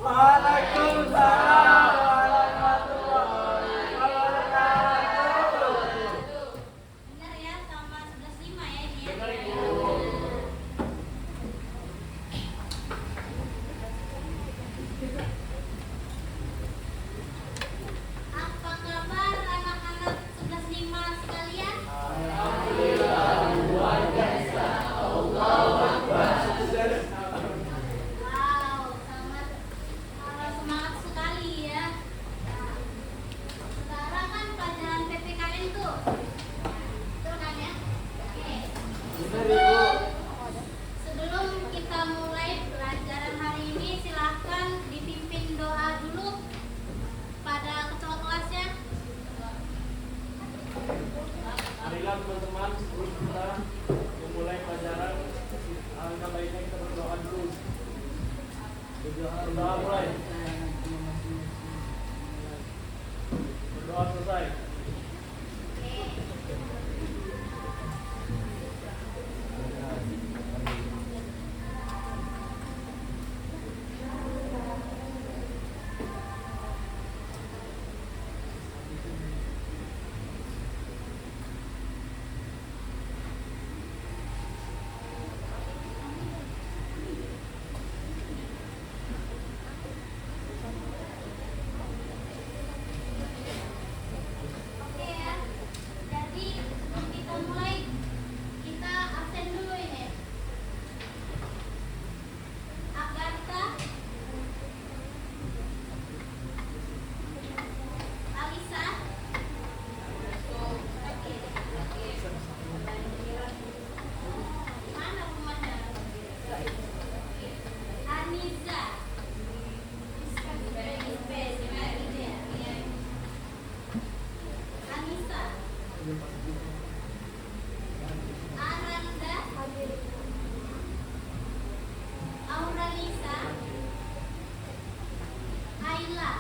Waalaikumsalam warahmatullahi wabarakatuh. Benar ya, sama 11.5 ya ini ya. Apa kabar anak-anak 11.5 sekalian? Wow, sangat semangat sekali ya. Nah, sekarang kan pelajaran PPKN tuh. Betul kan ya? Oke. Sebelum kita mulai pelajaran hari ini, silahkan dipimpin doa dulu pada ketua kelasnya. Marilah teman-teman, sebelum kita memulai pelajaran, alangkah baiknya kita berdoa dulu. Berdoa mulai. Berdoa selesai. Oke ya. Jadi sebelum kita mulai, kita absen dulu ini. Agatha, Alisa, mana rumahnya? Aniza, Anissa, Ananda, Auralisa, Ayla,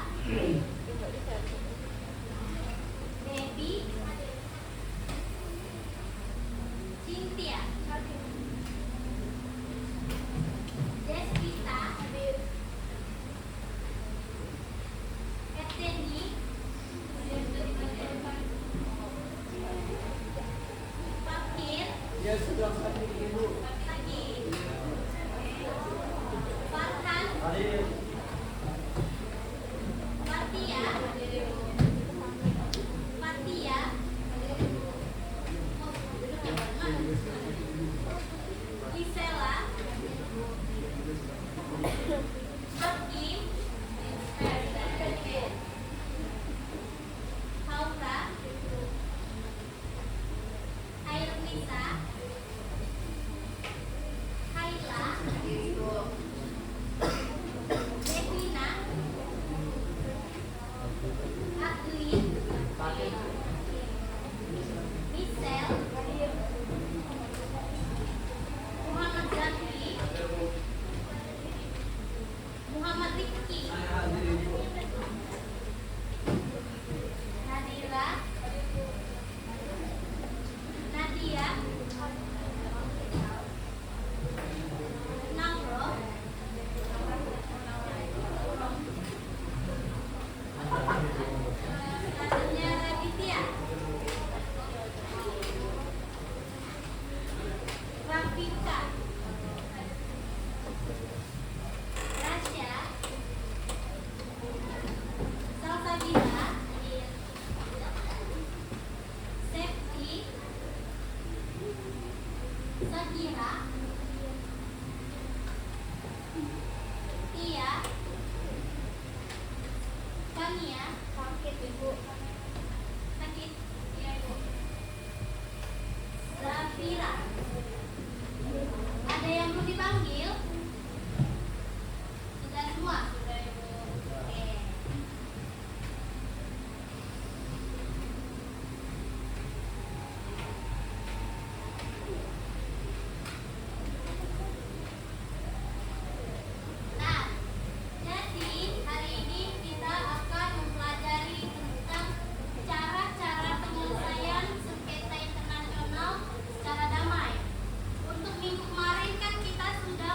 Debbie, Cynthia, Desvita, Eteni, Fakir, Ya sudah tadi ibu. lagi, Farhan, Hadir. Fatia, Fatia, Gisela, Hakim, Haura, Airlisa, Haila, Devina, Aglin, Michelle, Muhammad Zaki, Muhammad Rifki, Nadira, Nadia, Namro, selanjutnya Raditya, Rafika, Rasya, Salsabila, Septi, Sakira, Tia, Kania, sakit ibu, sakit, iya ibu, Zafira, ada yang belum dipanggil? Sudah semua? Sudah ibu. Oke. Nah, jadi hari ini kita akan mempelajari tentang cara-cara penyelesaian sengketa internasional secara damai. Untuk minggu kemarin kan kita sudah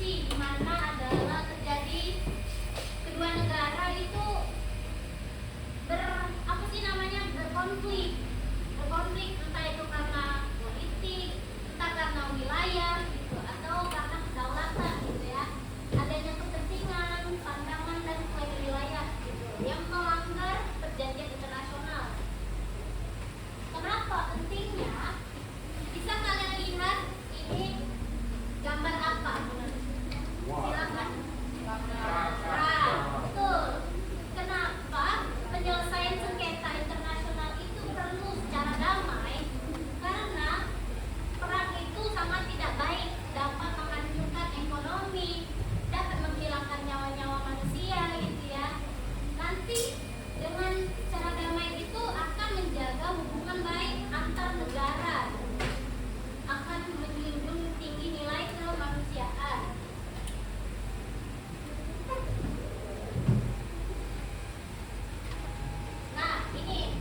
negosiasi, di mana adalah terjadi kedua negara itu berkonflik entah itu karena politik, entah karena wilayah gitu, atau karena kedaulatan gitu ya, adanya kepentingan, pandangan dan klaim wilayah gitu yang melanggar perjanjian internasional. Kenapa pentingnya? Bisa kalian lihat ini gambar apa? Silakan. Betul. Kenapa penyelesaian sengketa internasional itu perlu secara damai? Karena perang itu sangat tidak baik, dapat menghancurkan ekonomi, dapat menghilangkan nyawa-nyawa manusia gitu ya. Nanti dengan cara damai itu akan menjaga hubungan baik antar negara, akan menjunjung tinggi nilai kemanusiaan. Nah, ini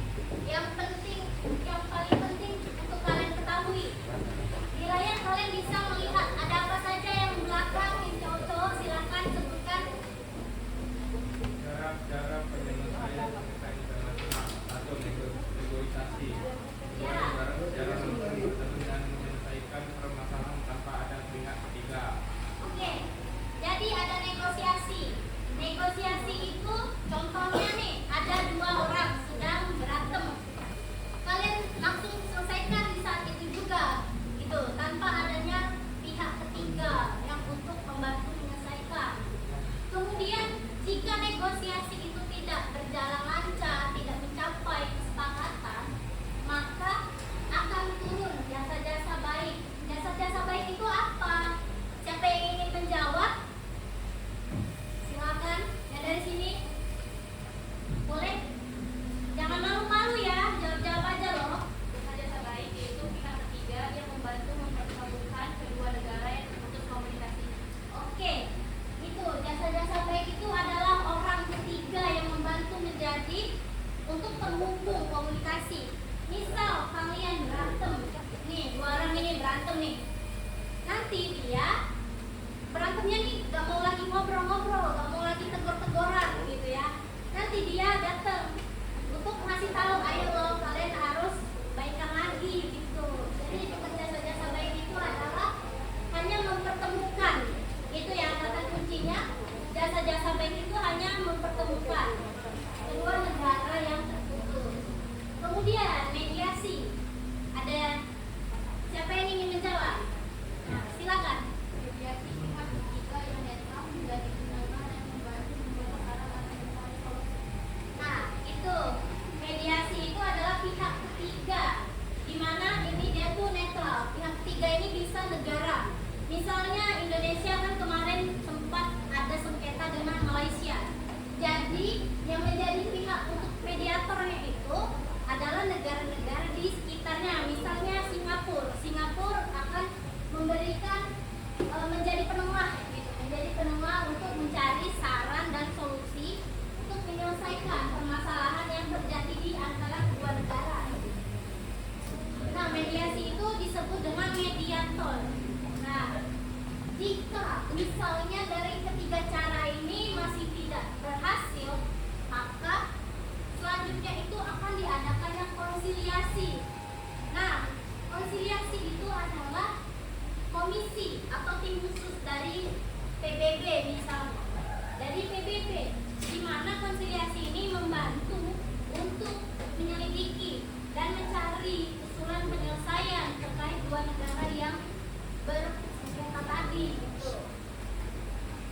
yang penting, yang paling penting untuk kalian ketahui. Di layar kalian bisa melihat ada apa saja yang belakang, yang cowok-cowok silakan sebutkan. Cara penyelesaian sengketa internasional atau negosiasi. Ya. Cara bertemu dan menyelesaikan permasalahan tanpa ada pihak ketiga. Oke, jadi ada negosiasi. Negosiasi itu contohnya nih, ada dua orang sedang berantem. Kalian langsung selesaikan di saat itu juga, gitu, tanpa adanya pihak ketiga yang untuk membantu menyelesaikan. Kemudian jika negosiasi itu tidak berjalan lancar, tidak mencapai kesepakatan, maka akan turun jasa-jasa baik. Jasa-jasa baik itu apa? Siapa yang ingin menjawab? Silakan, yang dari sini. Boleh? Jangan malu-malu ya, jawab-jawab aja loh. Jasa baik yaitu pihak ketiga yang membantu mempersatukan kedua negara yang terputus komunikasi. Oke, itu jasa-jasa baik itu adalah orang ketiga yang membantu menjadi untuk penghubung komunikasi. Misal kalian berantem, nih dua orang ini berantem nih. Nanti dia berantemnya nih gak mau lagi ngobrol-ngobrol, gak mau lagi tegur-teguran gitu ya. Nanti dia datang untuk ngasih tahu, ayo loh kalian harus baikan lagi gitu. Jadi jasa-jasa baik itu adalah hanya mempertemukan. Itu ya kata kuncinya. Jasa-jasa baik itu hanya mempertemukan kedua negara yang terputus. Kemudian mediasi. Ada siapa yang ingin menjawab? Nah, silakan. Mediasi pihak ketiga yang netral menjadi penengah dan membantu membuat perkara mencari solusi. Nah, itu mediasi itu adalah pihak ketiga, di mana ini dia tuh netral. Pihak ketiga ini bisa negara. Misalnya Indonesia kan kemarin sempat ada sengketa dengan Malaysia. Jadi yang menjadi pihak untuk mediatornya itu adalah negara-negara di sekitarnya. Misalnya Singapura. Singapura akan memberikan menjadi penengah gitu, menjadi penengah untuk mencari saran dan solusi untuk menyelesaikan permasalahan yang terjadi di antara kedua negara. Nah, mediasi itu disebut dengan mediator. Nah, jika misalnya dari ketiga cara ini masih tidak berhasil, maka selanjutnya itu akan diadakan yang konsiliasi. Nah, konsiliasi itu adalah komisi atau tim khusus dari PBB misalnya, dari PBB, di mana konsiliasi ini membantu untuk menyelidiki dan mencari usulan penyelesaian terkait dua negara yang bersengketa tadi gitu.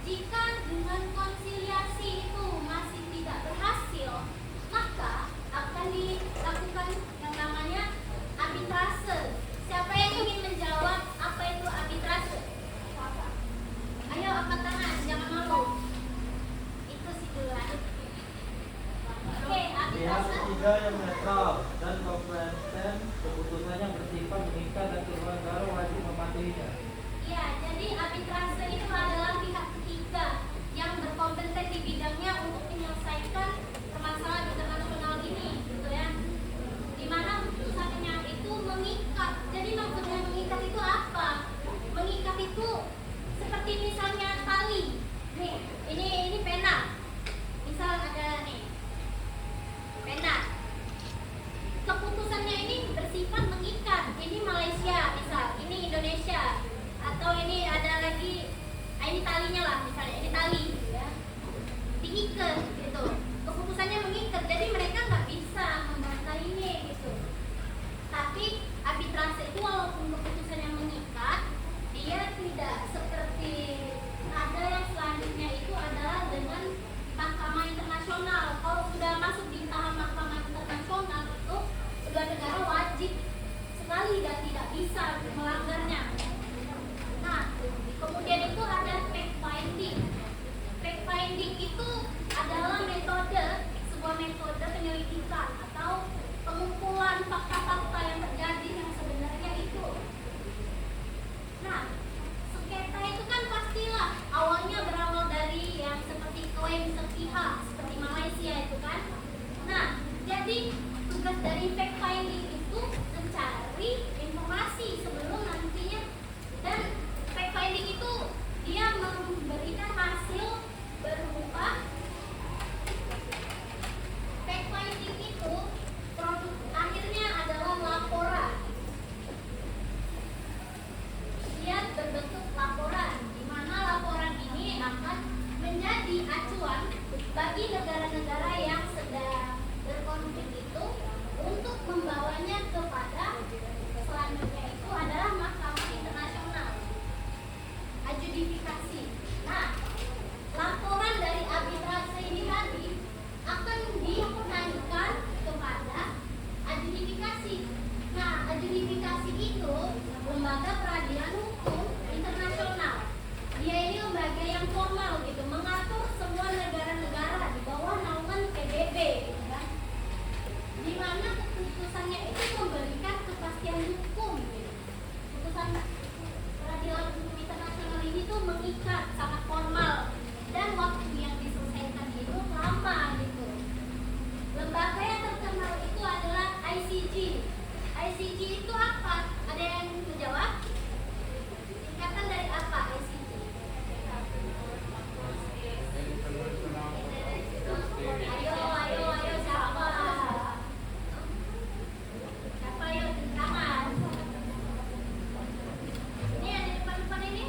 Jika dengan konsiliasi itu masih tidak berhasil, maka akan dilakukan yang namanya arbitrase. Siapa yang ingin menjawab apa itu arbitrase? Ayo angkat tangan, jangan malu. Itu sih duluan. Oke, Pihak arbitrase. ketiga yang netral dan kompeten keputusannya bersama atau ini ada lagi, ini talinya lah misalnya, ini tali ya, diikat gitu, keputusannya mengikat, jadi mereka nggak bisa membantah ini gitu. Tapi arbitrase itu walaupun keputusannya mengikat, dia tidak seperti ada yang selanjutnya itu adalah dengan mahkamah internasional. Kalau sudah masuk di tahap mahkamah internasional itu sebuah negara wajib sekali dan tidak bisa melanggarnya. Nah, kemudian itu ada fact finding. Fact finding itu adalah metode, sebuah metode penyelidikan atau pengumpulan fakta-fakta yang terjadi yang sebenarnya itu. Nah, sengketa itu kan pastilah awalnya berawal dari yang seperti klaim sepihak seperti Malaysia itu kan. Nah, jadi tugas dari fact finding itu mencari informasi sebelum nantinya, dan fact finding itu dia memberikan hasil berupa fact finding itu produk akhirnya adalah laporan. Dia berbentuk laporan, di mana laporan ini akan menjadi acuan bagi negara-negara yang sedang berkonflik itu untuk membawanya kepada selanjutnya itu adalah Mahkamah Internasional, adjudifikasi. Nah, laporan dari arbitrase ini tadi akan dinaikkan kepada adjudifikasi. Nah, adjudifikasi itu lembaga peradilan hukum internasional. Dia ini lembaga yang formal gitu, mengatur semua negara-negara di bawah naungan PBB gitu kan. Di mana keputusannya itu memberikan kepastian hukum gitu. Putusan peradilan hukum internasional ini tuh mengikat, sangat formal, dan waktu yang diselesaikan itu lama gitu. Lembaga yang terkenal itu adalah ICJ. ICJ itu apa? Ada yang menjawab? Singkatan dari apa ICJ? Ayo, siapa? Siapa yuk, tangan. Ini yang di depan-depan ini.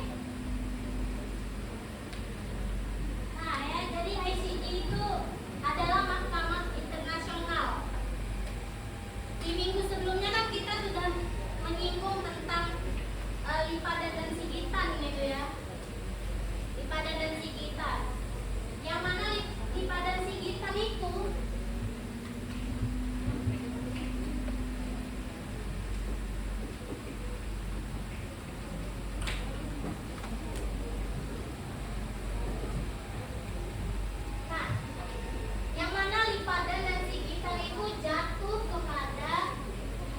Nah ya, jadi ICJ itu adalah Mahkamah Internasional. Di minggu sebelumnya kan kita sudah menyinggung tentang Lipada dan Sigitan gitu ya. Lipada dan Sigitan. Yang mana Lipada dan Sigitan itu nah, yang mana Lipada dan Sigitan itu jatuh kepada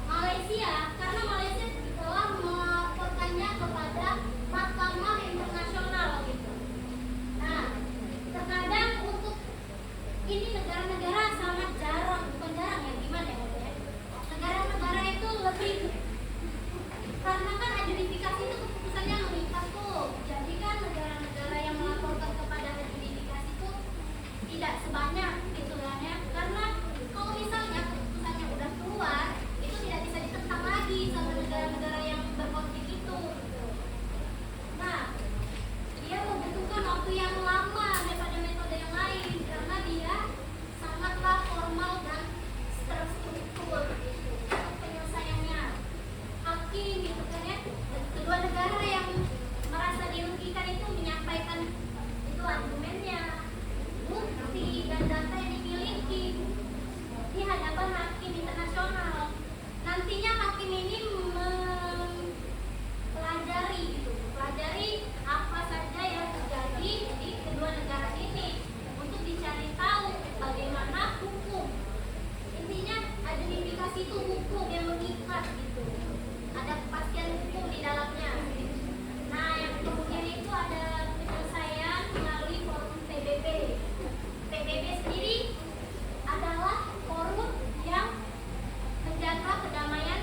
Malaysia karena Malaysia telah melaporkannya kepada Mahkamah Internasional gitu. Nah, terkadang untuk ini negara-negara sangat jarang, bukan jarang ya, gimana ya? Negara-negara itu lebih, karena kan adjudifikasi itu keputusannya mengikat tuh. Jadi kan negara-negara yang melaporkan kepada adjudifikasi itu tidak sebanyak gitu kan ya. Karena kalau misalnya keputusannya udah keluar, itu tidak bisa ditentang lagi sama negara-negara yang berkonflik itu. Nah, dia membutuhkan waktu yang lama daripada metode yang lain karena dia sangatlah formal dan terstruktur gitu penyelesaiannya. Hakim gitu kan ya. Kedua negara yang merasa dirugikan itu menyampaikan itu argumennya, bukti dan data yang dimiliki di hadapan hakim internasional. Nantinya hakim ini mempelajari gitu, pelajari apa saja yang terjadi di kedua negara ini untuk dicari tahu bagaimana hukum. Intinya adjudifikasi itu hukum yang mengikat gitu. Ada kepastian hukum di dalamnya. Nah, yang kemudian itu ada penyelesaian melalui forum PBB. PBB sendiri adalah forum yang menjaga kedamaian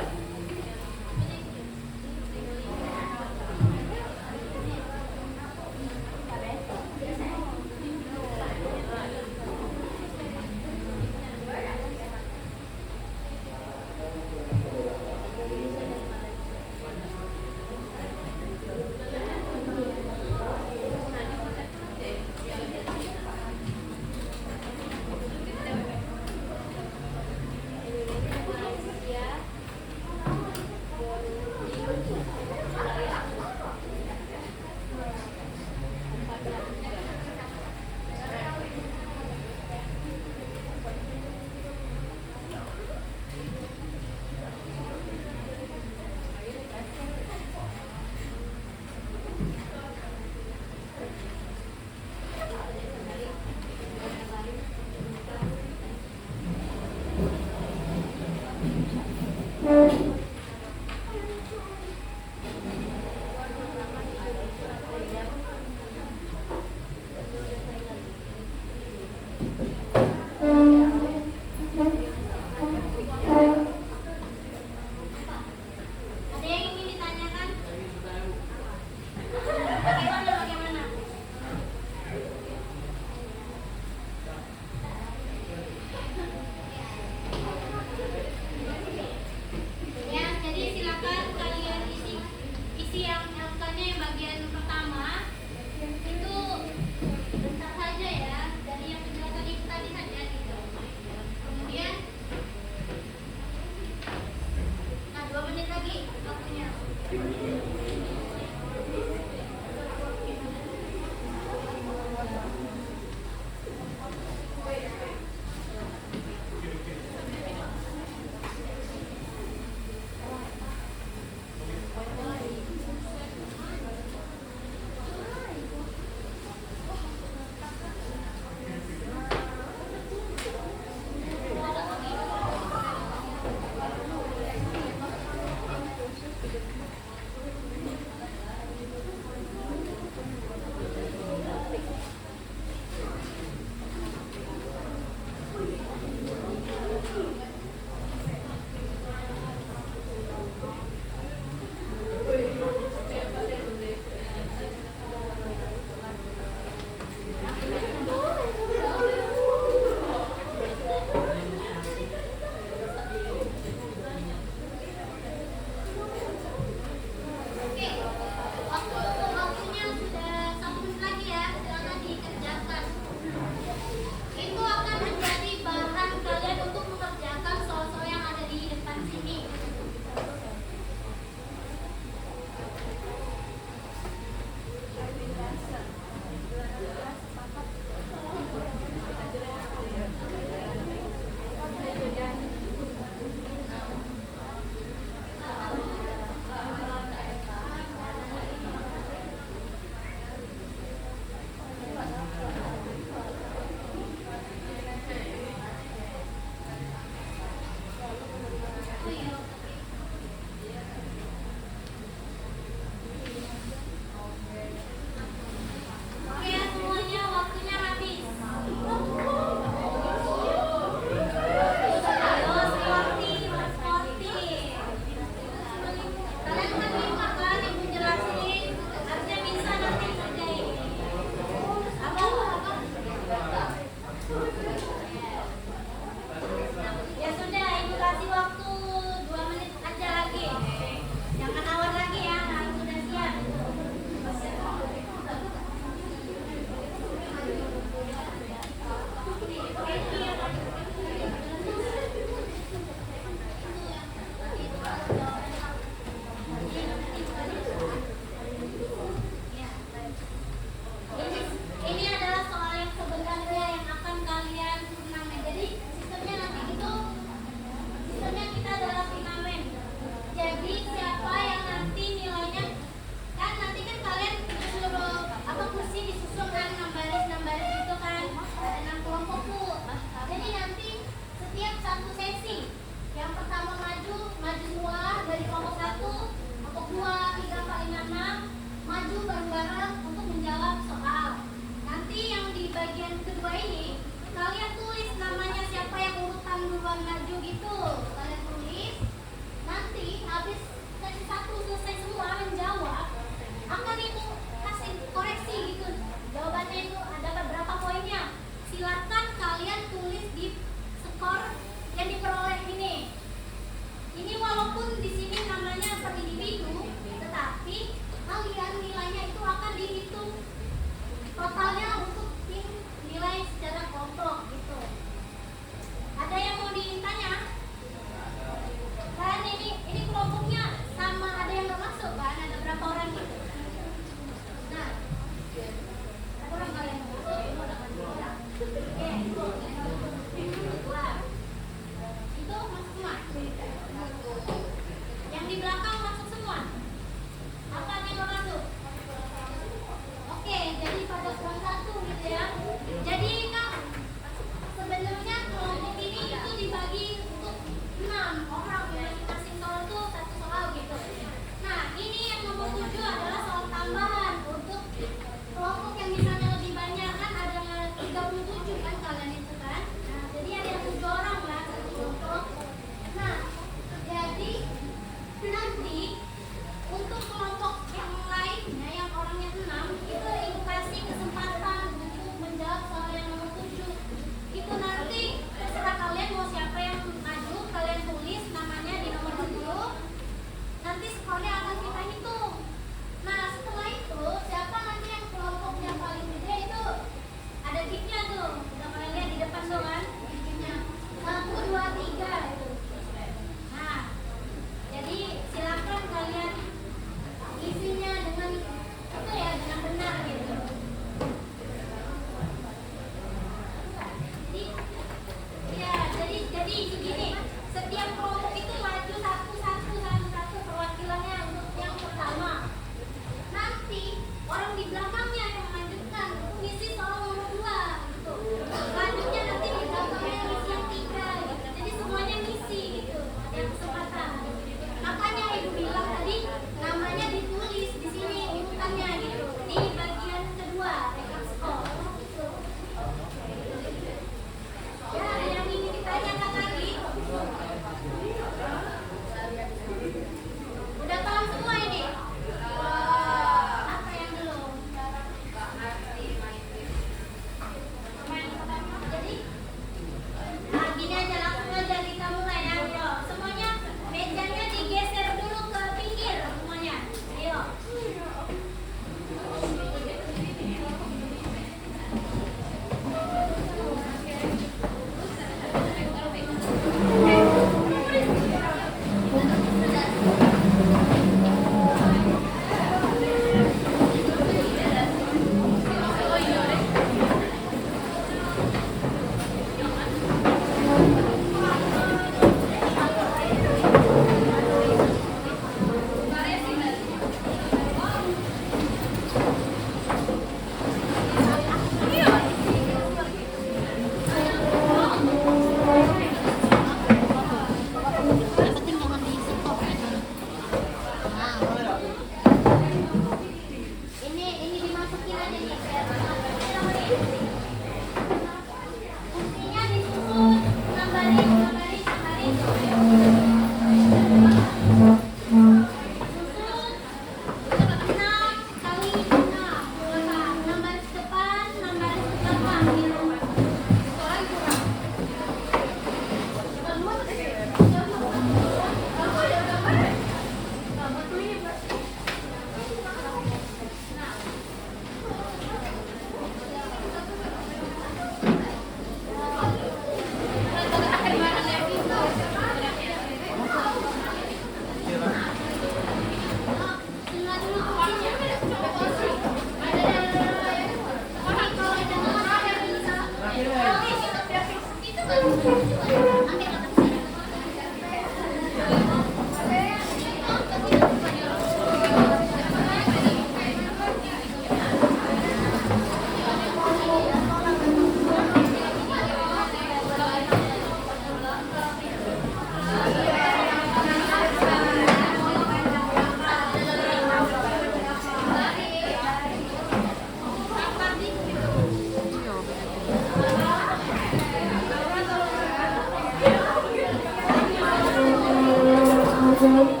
Mejanya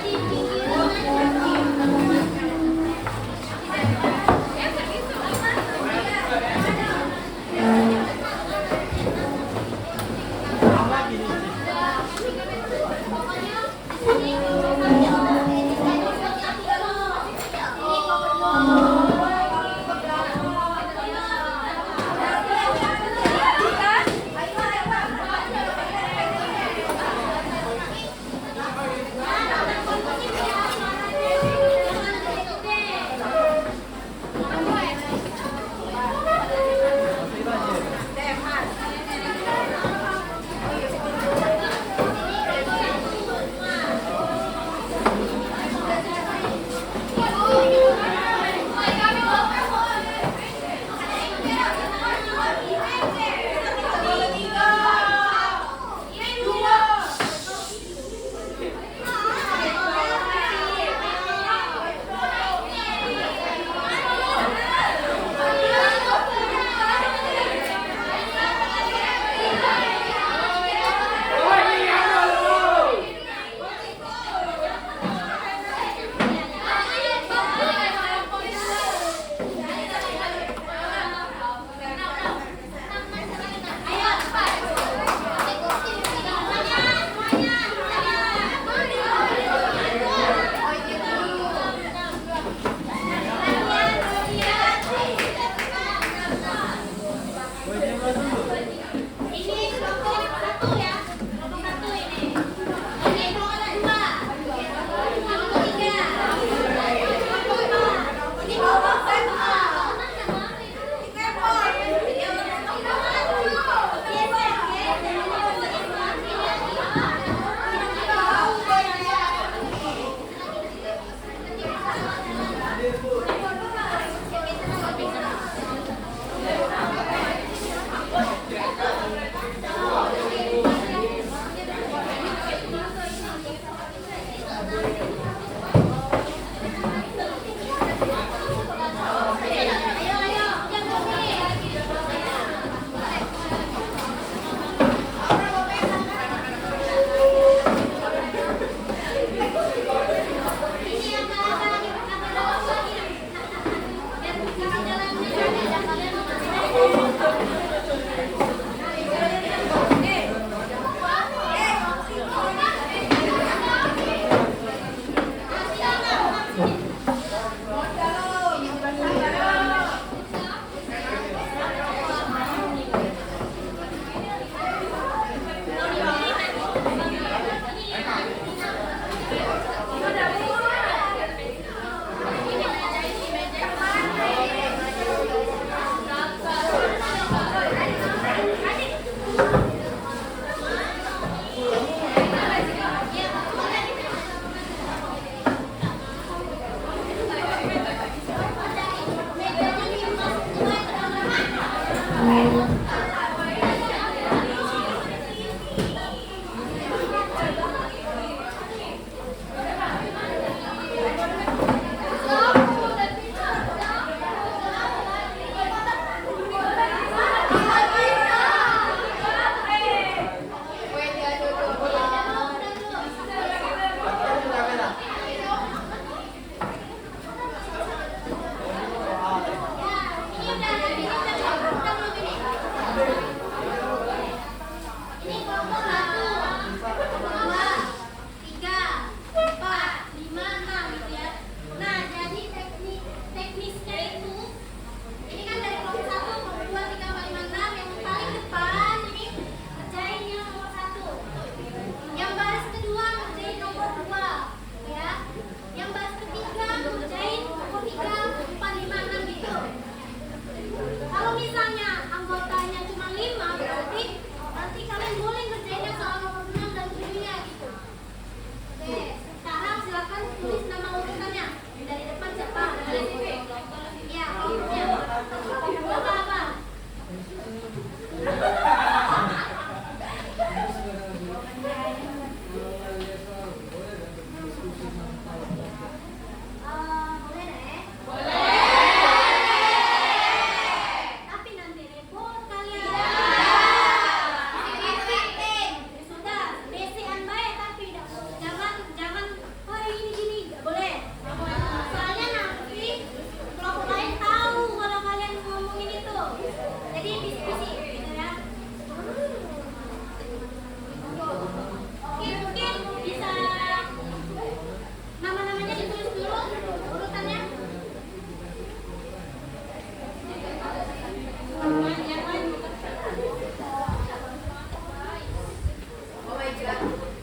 di pinggiran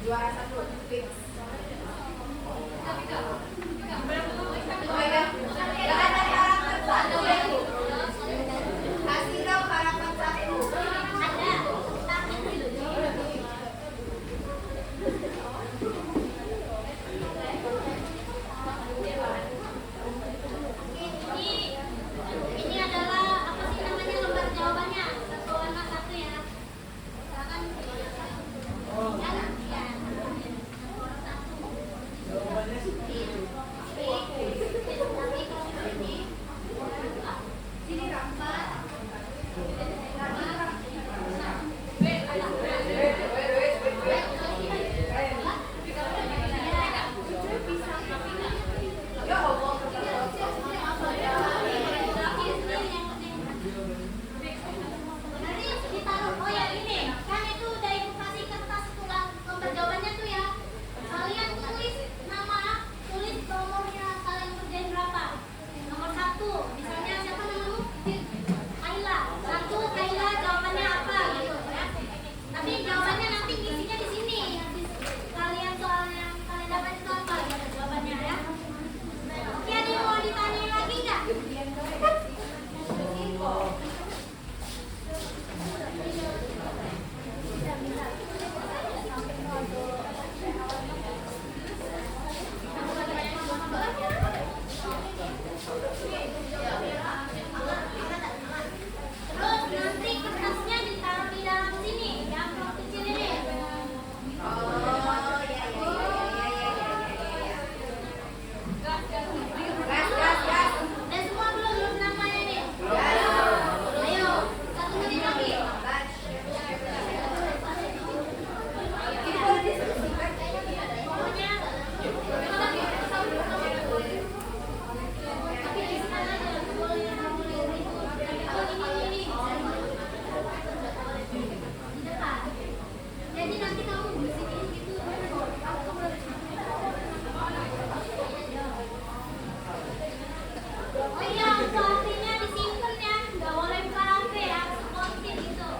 juara satu fix. Kasih dong harapan satu. Ini adalah apa sih namanya lembar jawabannya? Satu anak satu ya. Silakan. Ya. Jawabannya sih. Sini Rampan. Ditaruh. Oh ya ini kan itu udah ibu kasih kertas tulang lembar jawabannya tuh ya. Kalian tulis nama, tulis nomornya kalian kerjain berapa. Nomor 1, misalnya siapa namamu? Kaila. 1 Kaila jawabannya apa gitu ya. Tapi jawabannya nanti isinya di sini. Kalian soal yang kalian dapat itu apa gitu jawabannya ya. Oke, ada yang mau ditanya lagi nggak? Terus nanti kertasnya ditaruh di dalam sini, yang kecil ini. Oh, ya. Gas. Dan semua belum namanya nih. Ayo, 1 menit lagi. Pokoknya, tapi di sana aja, nggak boleh ribut. Ini. Di depan. Jadi nanti kamu di sini gitu. Oh iya, pelatihnya disimpan ya, nggak boleh buka HP ya, sekontin gitu.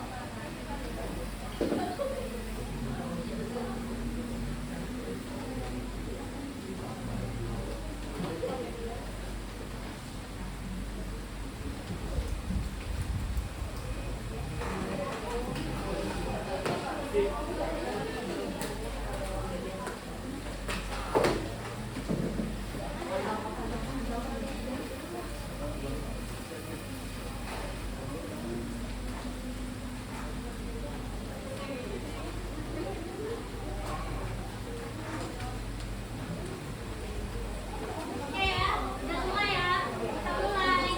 Oke ya, udah semua ya, kita mulai.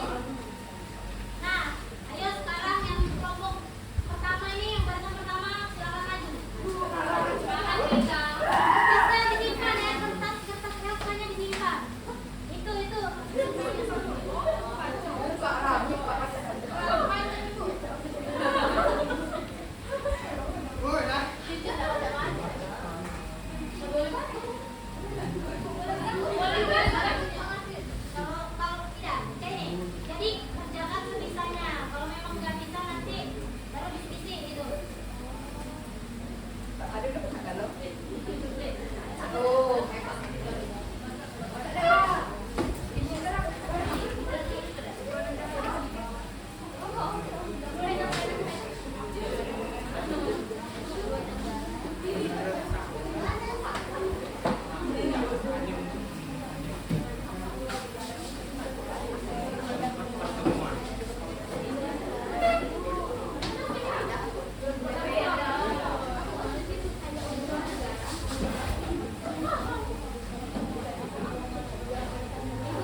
Nah, ayo sekarang yang kelompok pertama ini, yang barisan pertama, silakan maju. Silakan Rika. Kertasnya disimpan ya, kertasnya disimpan. Itu. Kalau tidak, ini. Jadi kerjakan sebisanya. Kalau memang nggak bisa nanti baru diskusi gitu.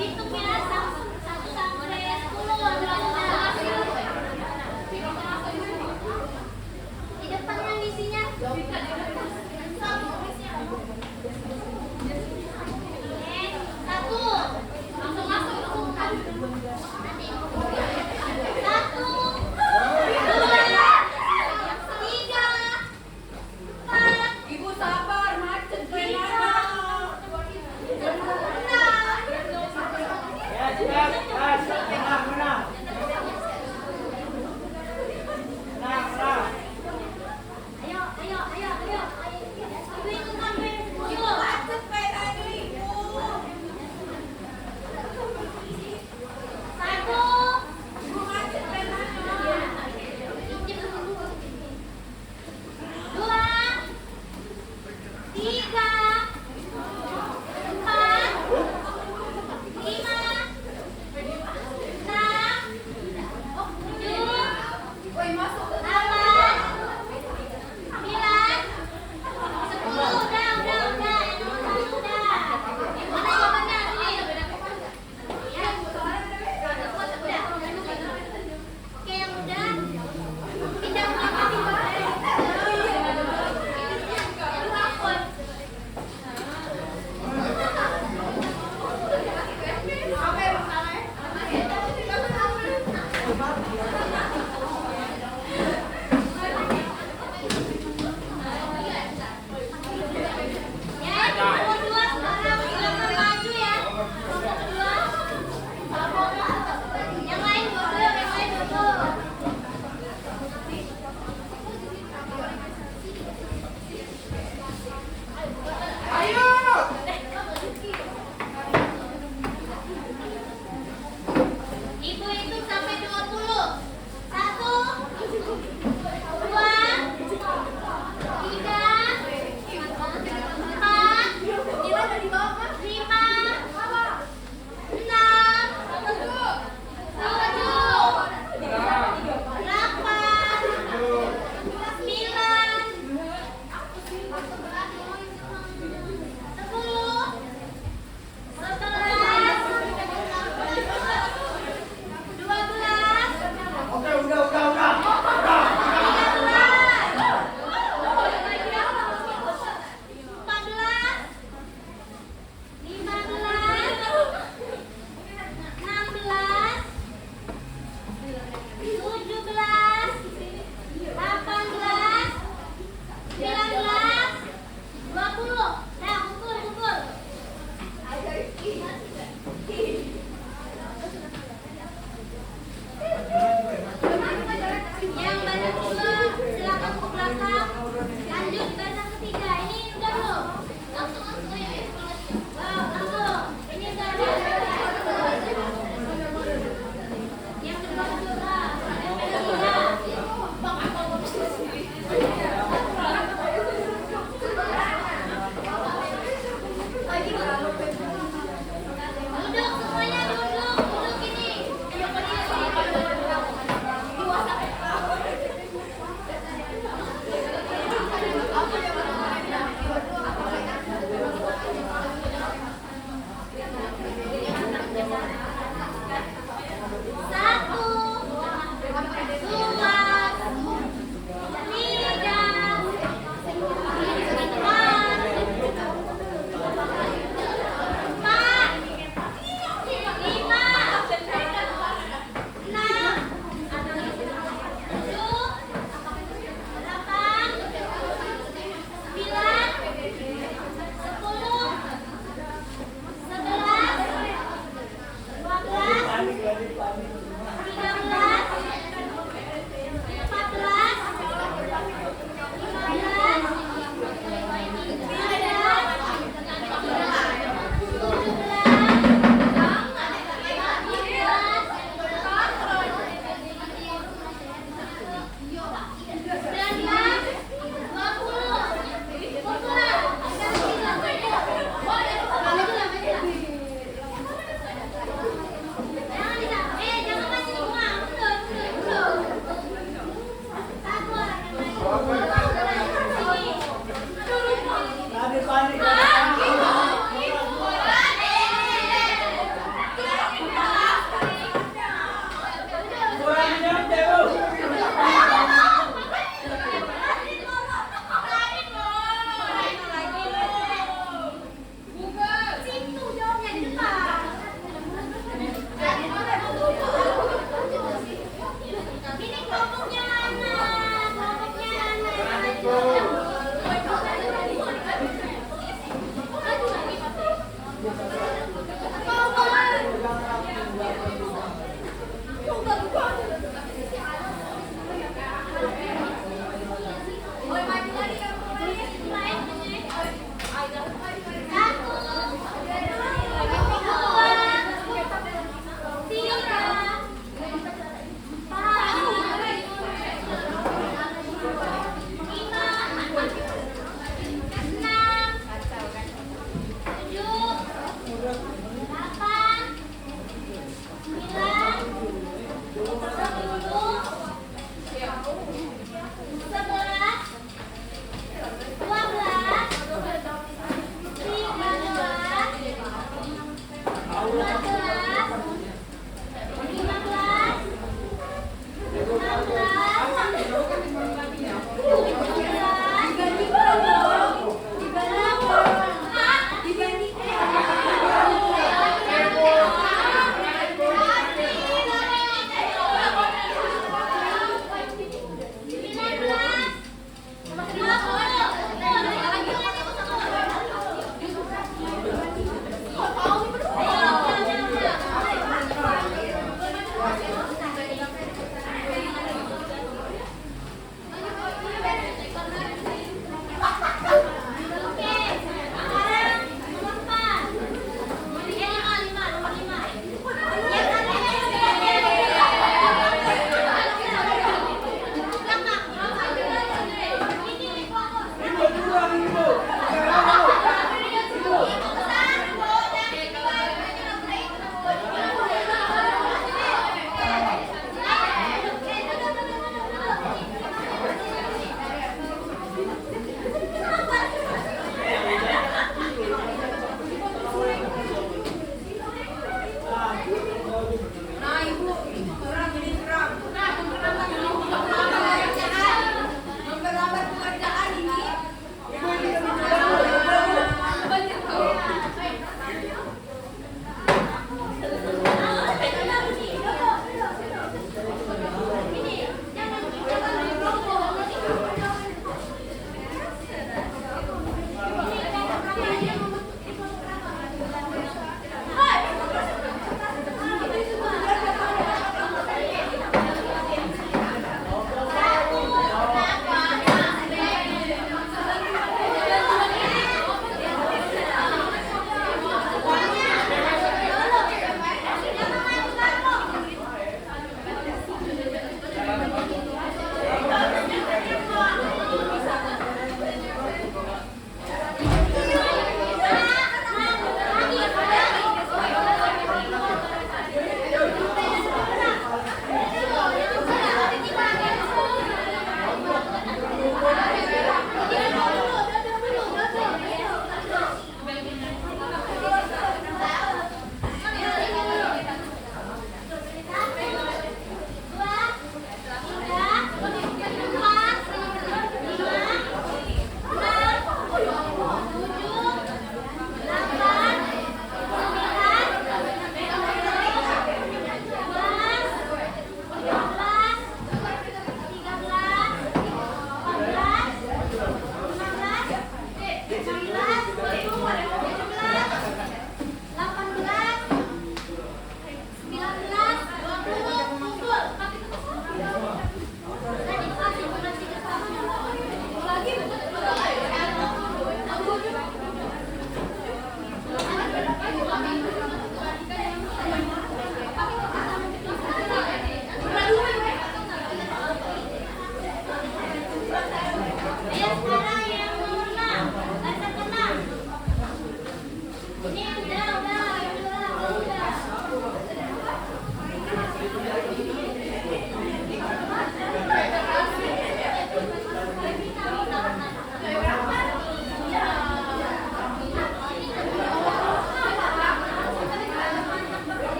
Hitung ya, 1 sampai 10 di depannya isinya. Satu, langsung masuk. Nanti. 1, 2, 3, 4. Ibu sabar, macet. 5, 6. Ayo. Ibu ikut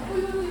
Betul.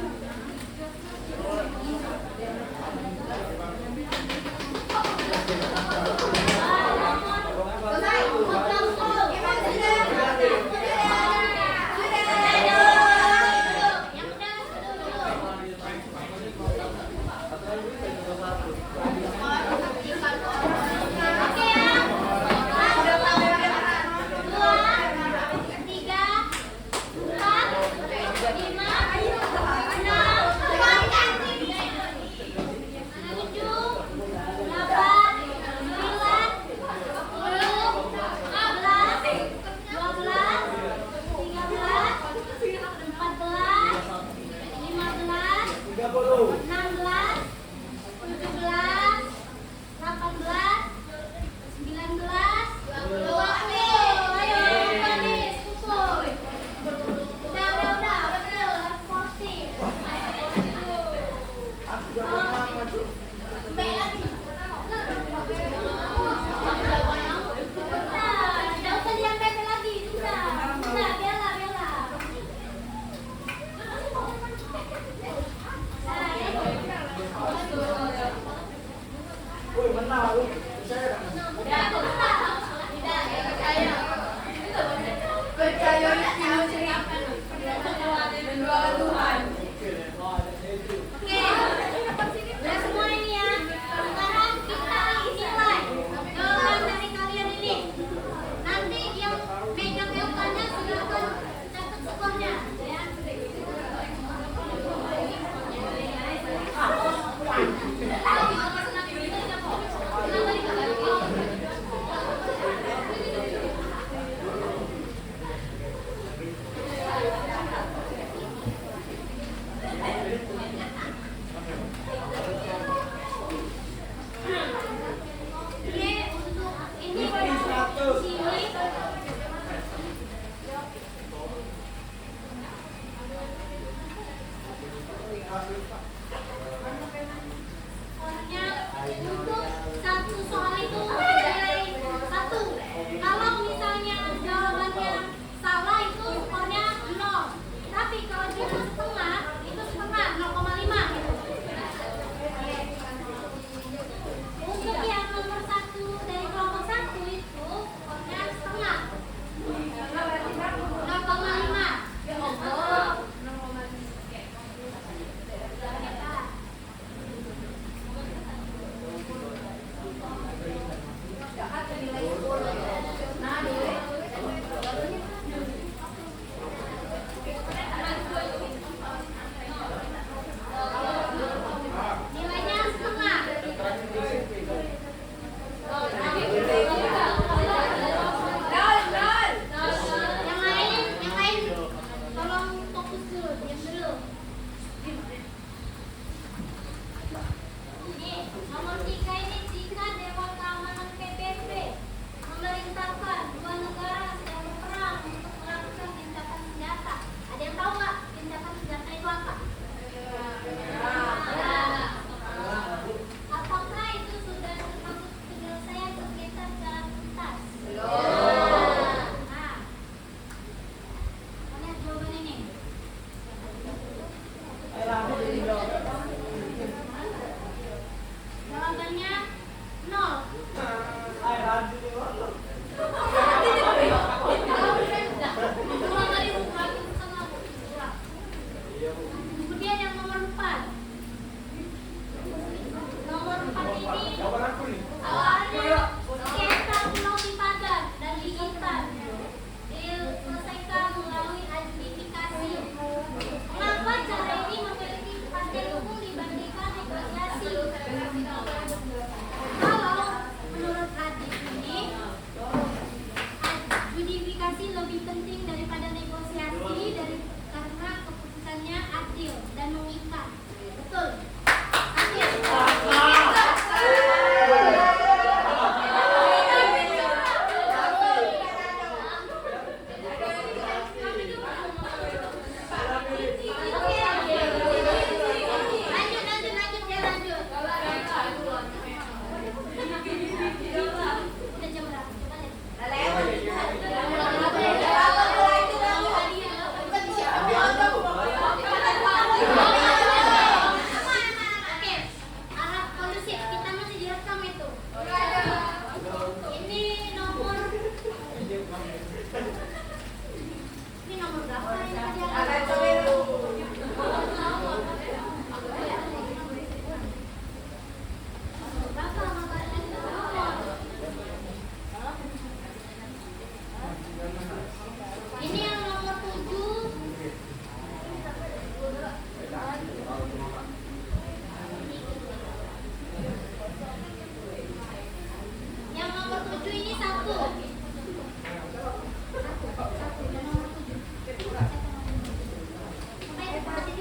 Adil.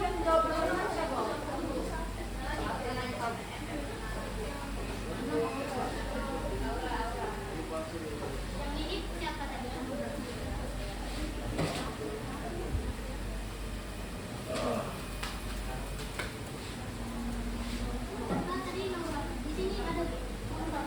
Yang mirip siapa tadi? Nah, tadi nomor di sini ada nomor.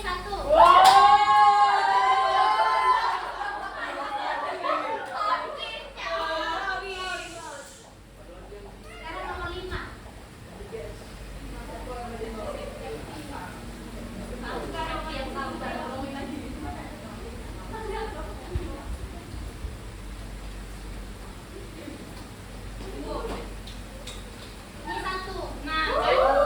satu. Sekarang nomor 5. Ini satu. Nah, boleh.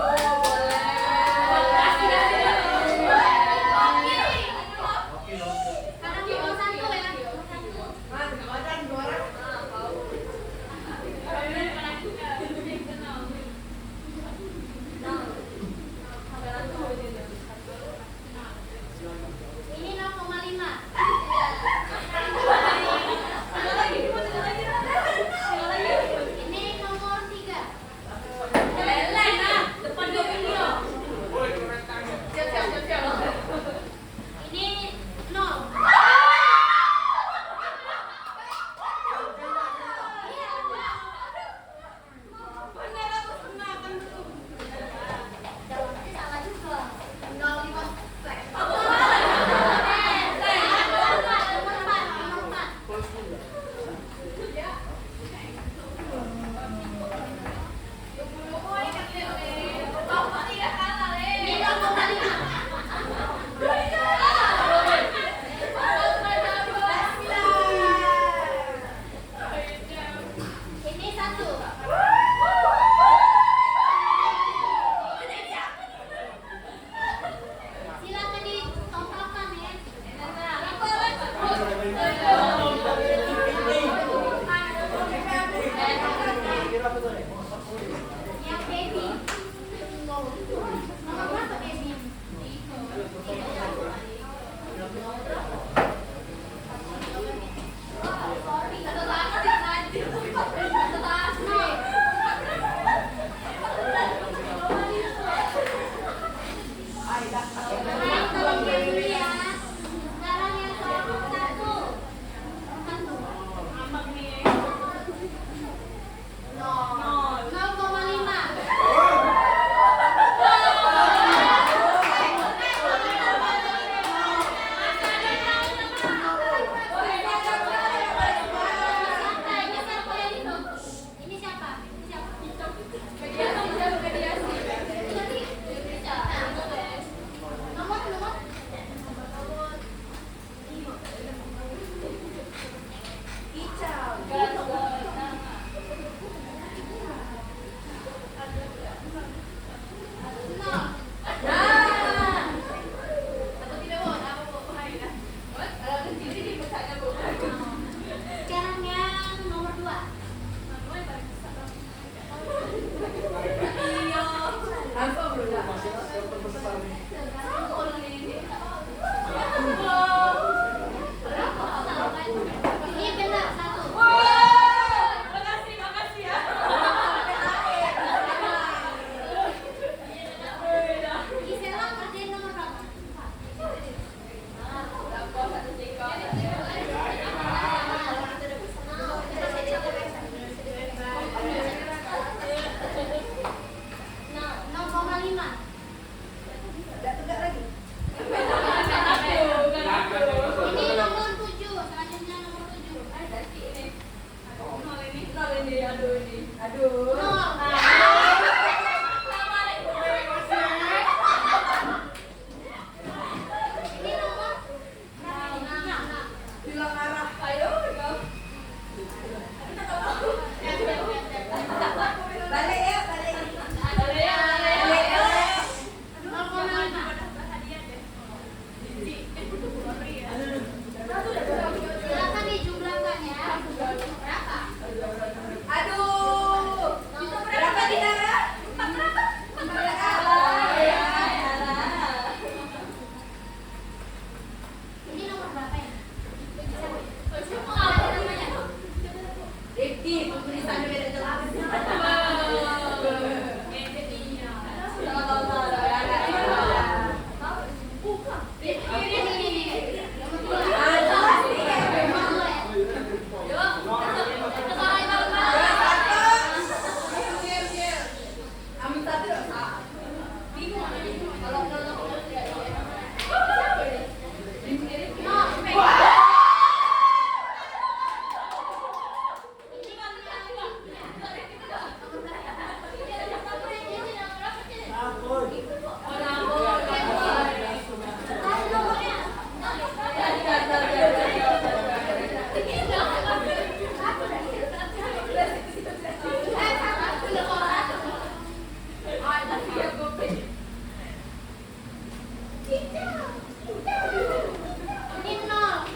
Ini nol.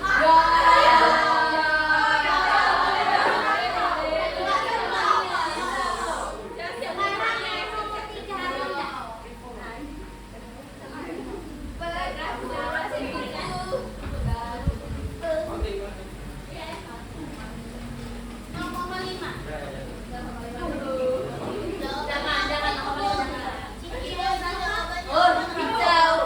Sekarang yang nomor 3 ada. Nomor 5. Jangan nomor 5. Oh, hijau.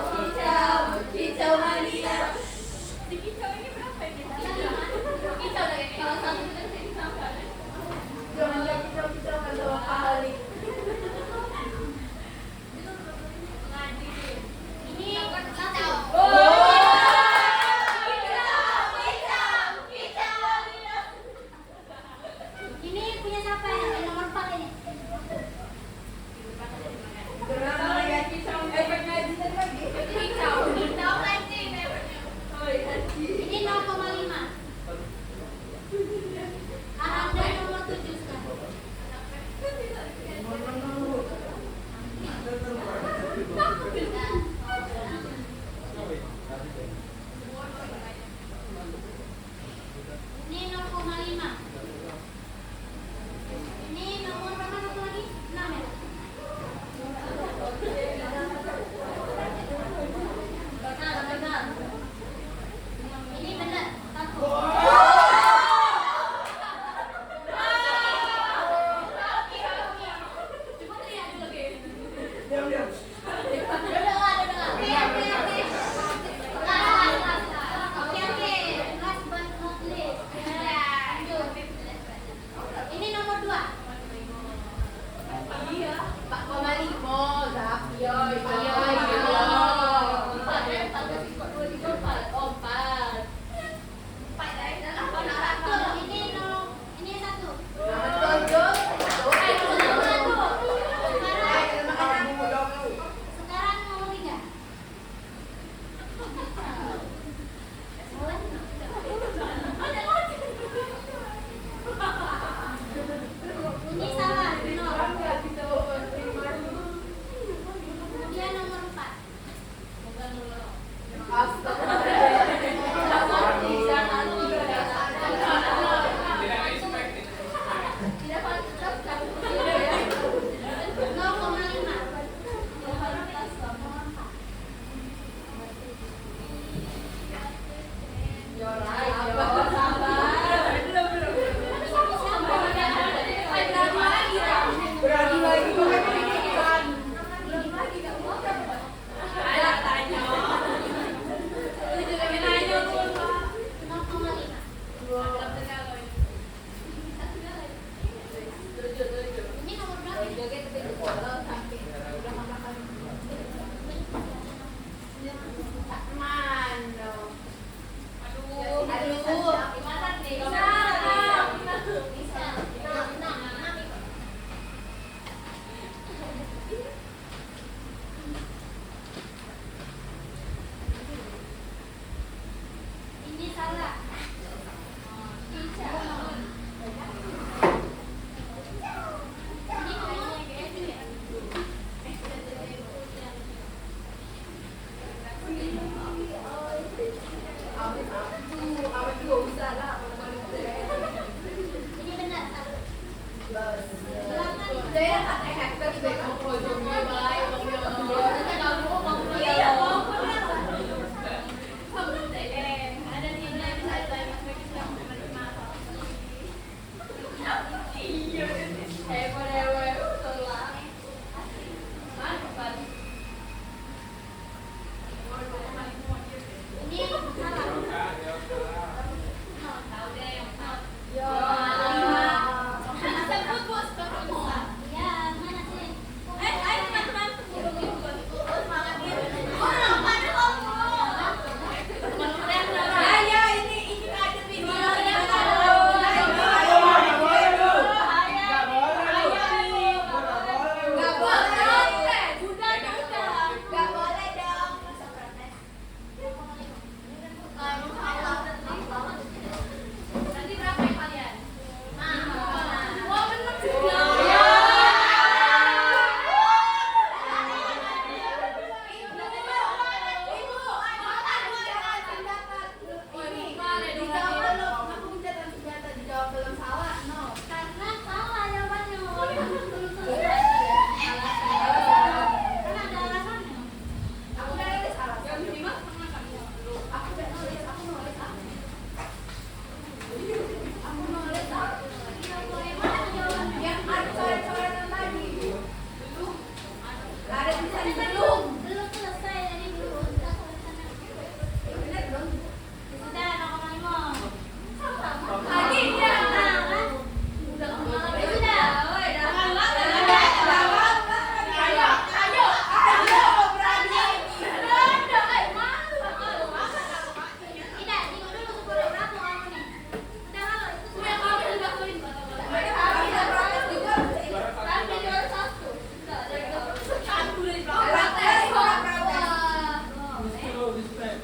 respect.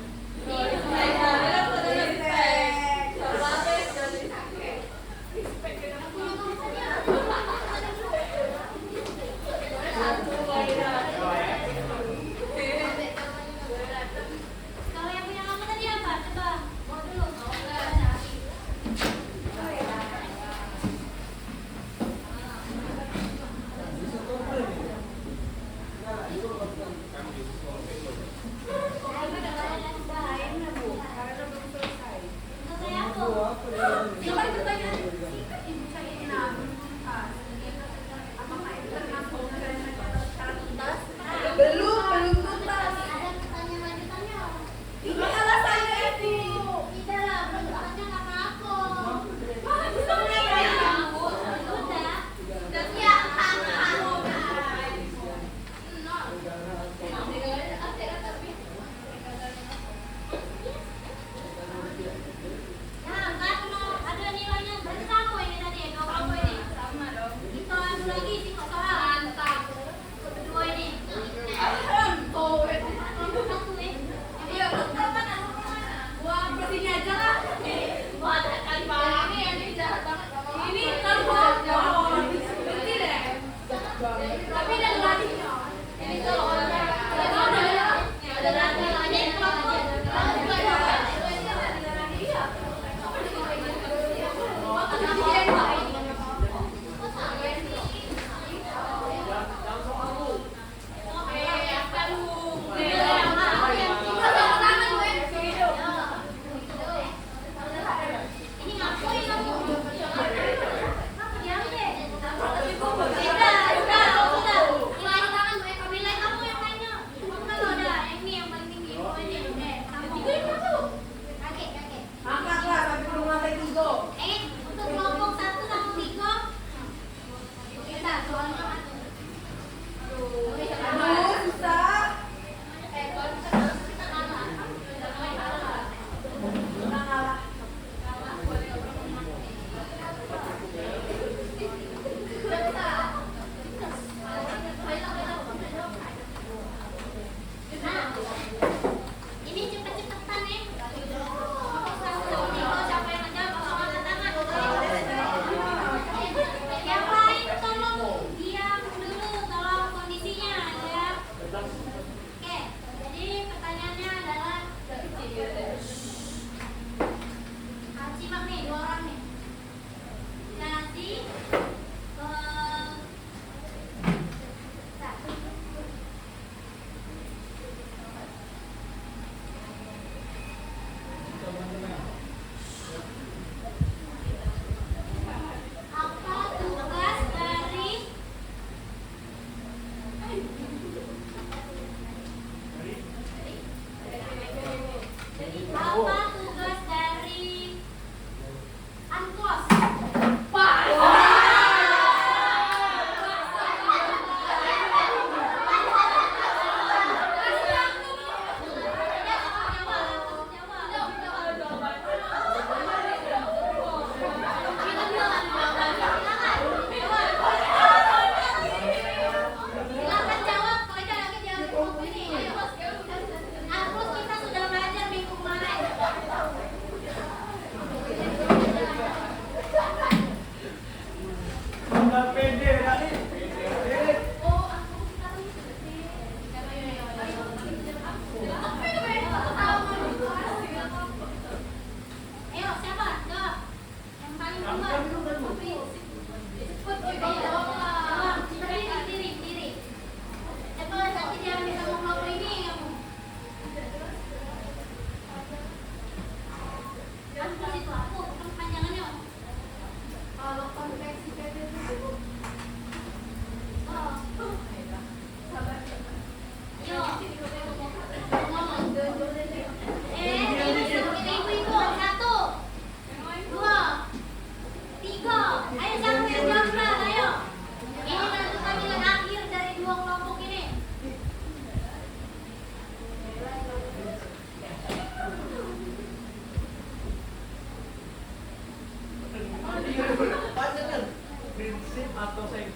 Kalau yang punya kamu tadi apa? Coba mau dulu. Selesai aku. Silakan pertanyaan. Ibu saya ini apakah itu termasuk syarat tuntas? Belum tuntas. Ada pertanyaan lanjutannya. Ini alasannya Ibu. Tidak lah, lanjutannya karena aku. Bisa mengenai aku. Udah. Dan ya, Nah, kan ada nilainya berarti sama ini tadi, kalau kamu ini. sama dong. Kita adu lagi sih nggak salah. Mantap. Kedua ini. Tuh. Satu ya. Iya, betul kan aku kemana? Wah, bersini aja lah. Wah, kan Pak. Ini jahat banget. Ini kan bohong. Berhenti deh. Tapi ada lagi. Ini kalau orangnya ada lagi. Ini kelompok. Jangan sok aku. Ini ngapain kamu? Diam deh. Udah. Nilai kamu yang lainnya. Bukan lo ada yang ini yang paling tinggi. Oh ini deh. Kakek. Angkatlah sampai ke rumah tiga. Untuk kelompok 1 sama 3 kita soalnya Aduh, susah. Menang kalah. Nah, ini cepet-cepetan ya. Kelompok 1 sama 3 siapa yang ngejawab langsung angkat tangan. Yang lain tolong diam dulu, tolong kondisinya ya. Oke, jadi pertanyaannya adalah harus simak nih, 2 orang nih. Nasi apa tugas dari Unclos? Silakan jawab, kalau jangan jawab ini. Unclos kita sudah belajar minggu kemarin. Udah pede tadi. Ayo, siapa? Jawab. Yang paling duluan. Cepet, diri. Cepet, nanti jangan bisa ngomong ini kamu. Unclos itu aku, bukan panjangannya. Kalau konveksi PT itu Oh. Yo. Ngomong. Ibu-ibu. 1, 2, 3. Ayo siapa yang jawab duluan, ayo. Ini menentukan nilai akhir dari 2 kelompok ini. Prinsip atau seng?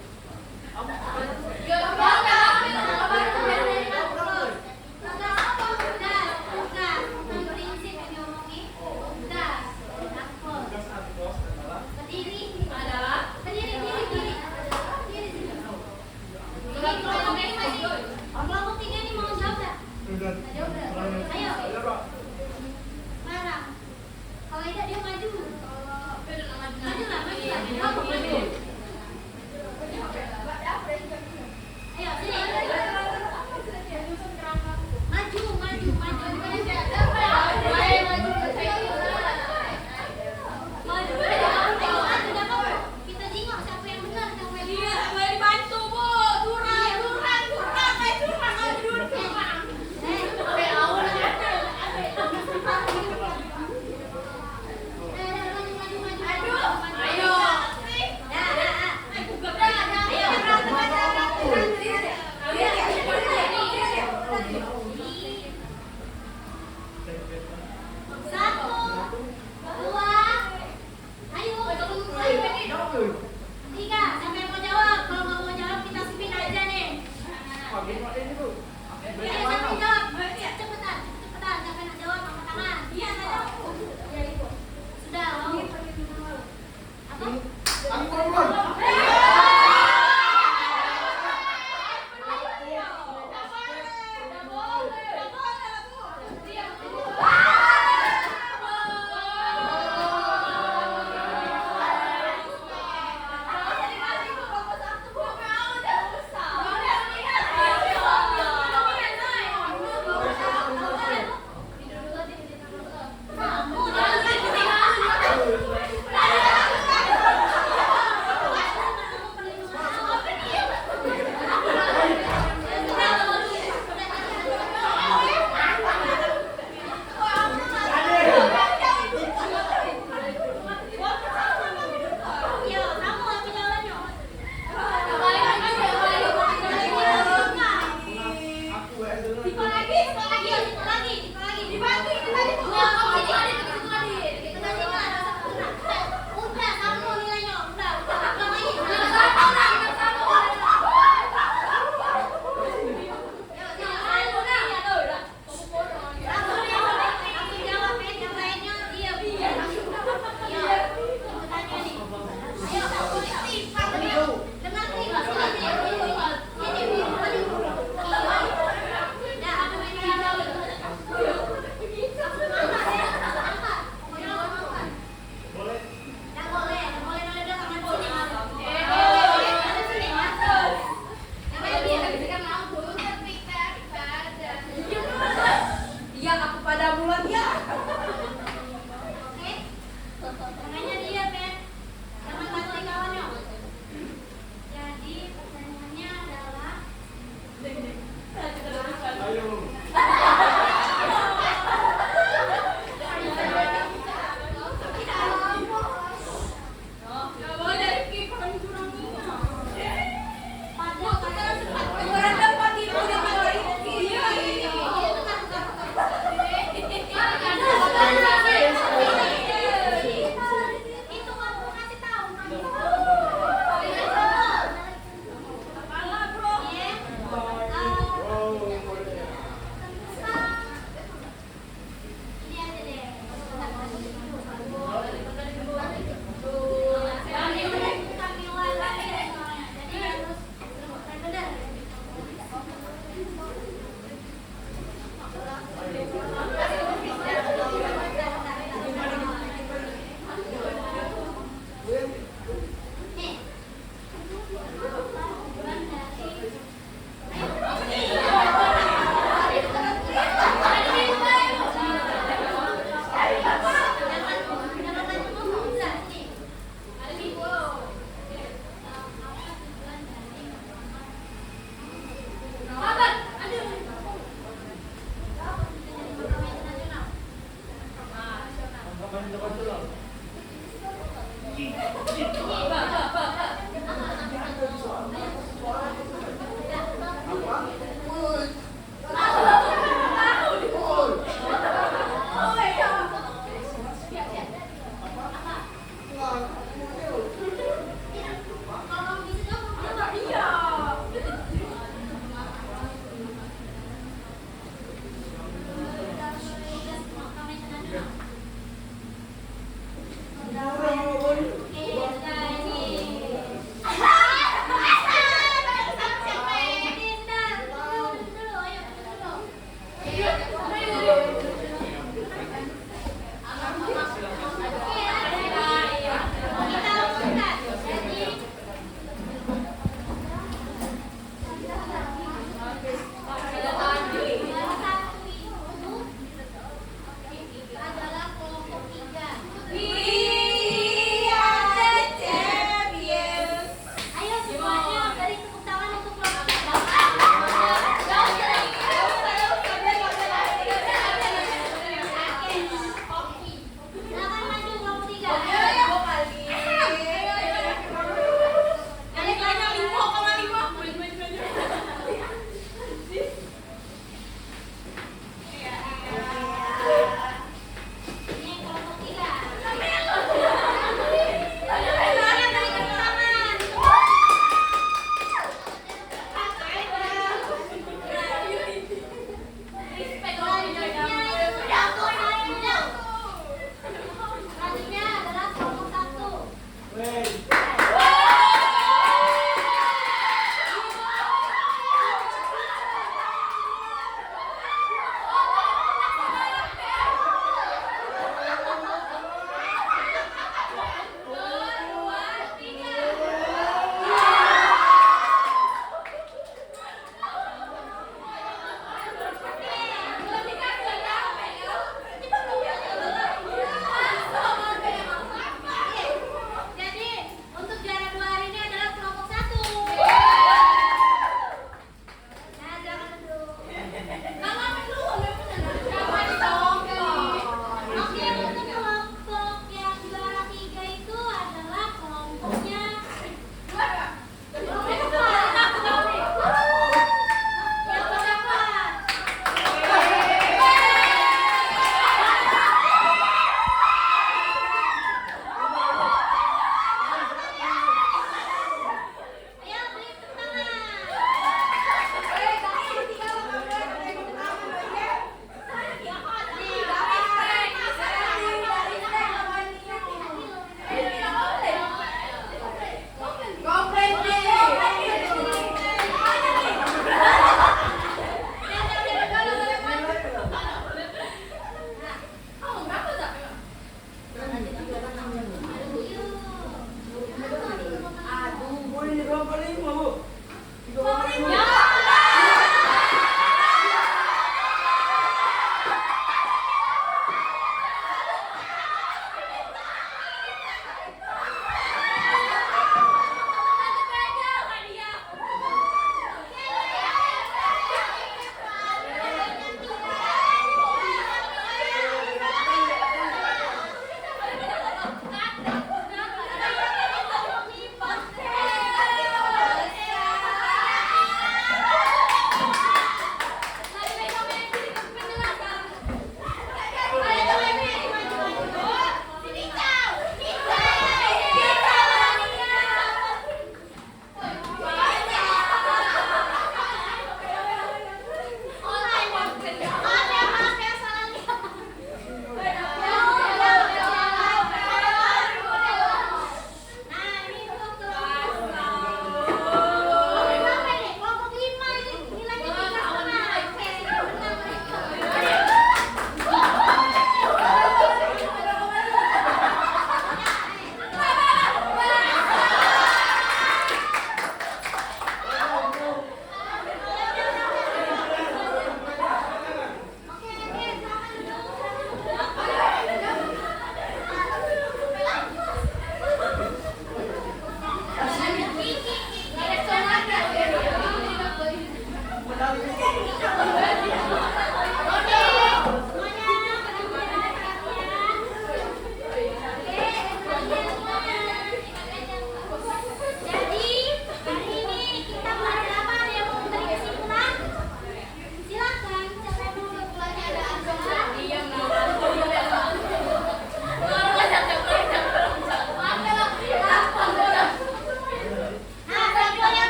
ya, Udah. Satu, dua, ayo, tiga. Siapa yang mau jawab? Kalau nggak mau jawab kita spin aja nih. Ayo, siapa yang jawab? Cepetan. Siapa yang jawab? Angkat tangan. Iya, jawab. Sudah. Apa?